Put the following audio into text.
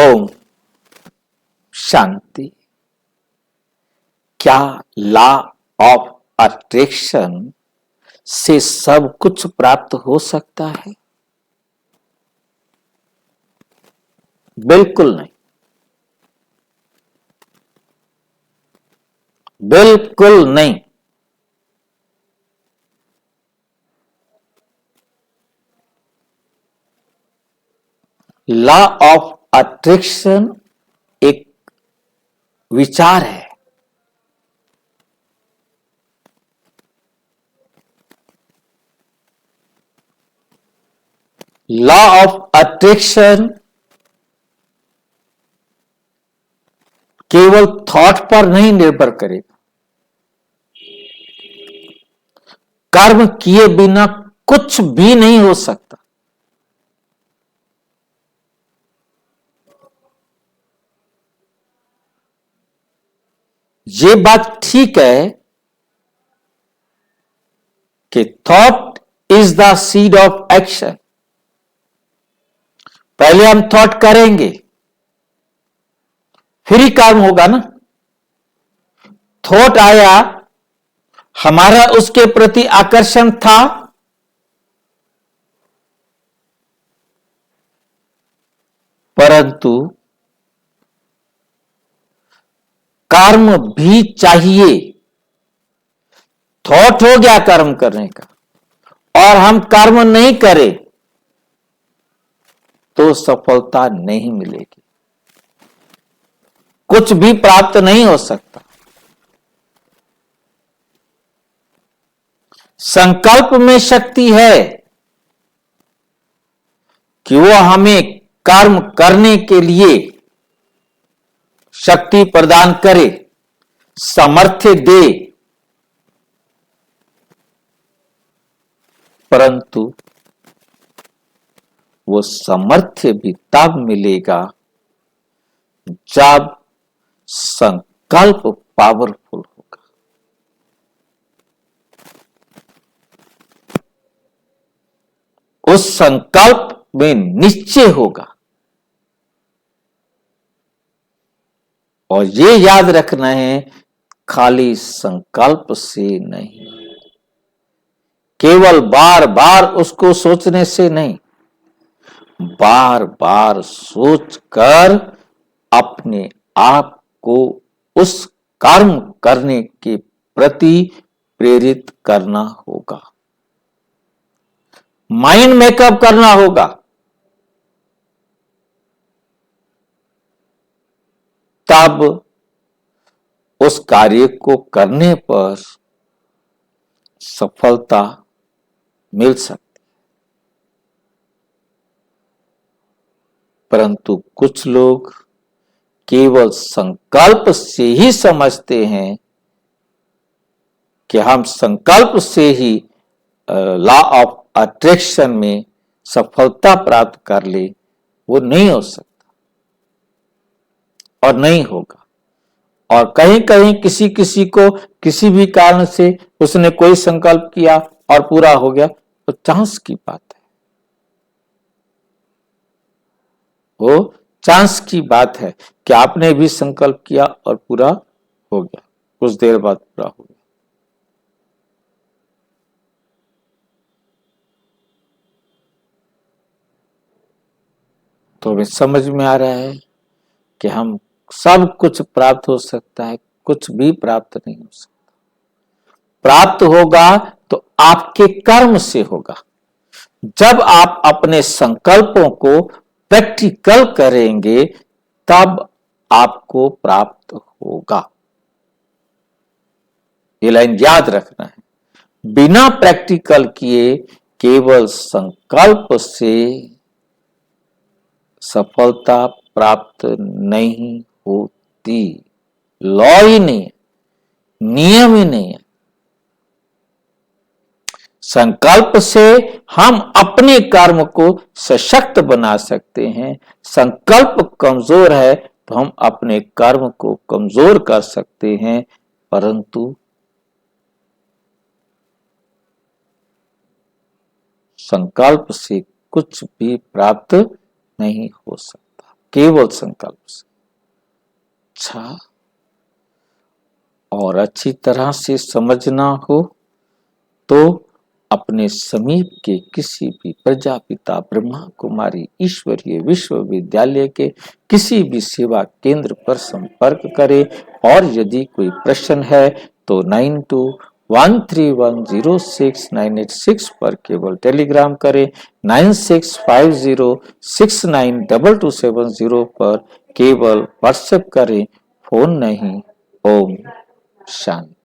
ओम शांति। क्या law of attraction से सब कुछ प्राप्त हो सकता है? बिल्कुल नहीं, बिल्कुल नहीं। लॉ ऑफ अट्रैक्शन एक विचार है। लॉ ऑफ अट्रैक्शन केवल थॉट पर नहीं निर्भर करेगा। कर्म किए बिना कुछ भी नहीं हो सकता। ये बात ठीक है कि thought is the seed of action. पहले हम थॉट करेंगे, फिर ही कर्म होगा ना। थॉट आया, हमारा उसके प्रति आकर्षण था, परंतु कर्म भी चाहिए। थॉट हो गया कर्म करने का और हम कर्म नहीं करें तो सफलता नहीं मिलेगी, कुछ भी प्राप्त नहीं हो सकता। संकल्प में शक्ति है कि वो हमें कर्म करने के लिए शक्ति प्रदान करे, सामर्थ्य दे, परंतु वो सामर्थ्य भी तब मिलेगा जब संकल्प पावरफुल होगा। उस संकल्प में निश्चय होगा। और ये याद रखना है, खाली संकल्प से नहीं, केवल बार बार उसको सोचने से नहीं, बार बार सोचकर अपने आप को उस कर्म करने के प्रति प्रेरित करना होगा, माइंड मेकअप करना होगा। तब उस कार्य को करने पर सफलता मिल सकती। परंतु कुछ लोग केवल संकल्प से ही समझते हैं कि हम संकल्प से ही लॉ ऑफ अट्रैक्शन में सफलता प्राप्त कर ले। वो नहीं हो सकता और नहीं होगा। और कहीं कहीं किसी किसी को किसी भी कारण से उसने कोई संकल्प किया और पूरा हो गया, तो चांस की बात है, वो चांस की बात है कि आपने भी संकल्प किया और पूरा हो गया, कुछ देर बाद पूरा हो गया। तो हमें समझ में आ रहा है कि हम सब कुछ प्राप्त हो सकता है, कुछ भी प्राप्त नहीं हो सकता। प्राप्त होगा तो आपके कर्म से होगा। जब आप अपने संकल्पों को प्रैक्टिकल करेंगे तब आपको प्राप्त होगा। ये लाइन याद रखना है। बिना प्रैक्टिकल किए केवल संकल्प से सफलता प्राप्त नहीं होती। लॉ ही नहीं है, नियम ही नहीं है। संकल्प से हम अपने कर्म को सशक्त बना सकते हैं। संकल्प कमजोर है तो हम अपने कर्म को कमजोर कर सकते हैं, परंतु संकल्प से कुछ भी प्राप्त नहीं हो सकता। केवल संकल्प से। अच्छा, और अच्छी तरह से समझना हो तो अपने समीप के किसी भी प्रजापिता ब्रह्मा कुमारी ईश्वरीय विश्वविद्यालय के किसी भी सेवा केंद्र पर संपर्क करें, और यदि कोई प्रश्न है तो 9213106986 पर केवल टेलीग्राम करें, 9650692270 पर केवल व्हाट्सएप करें, फोन नहीं। ओम शांति।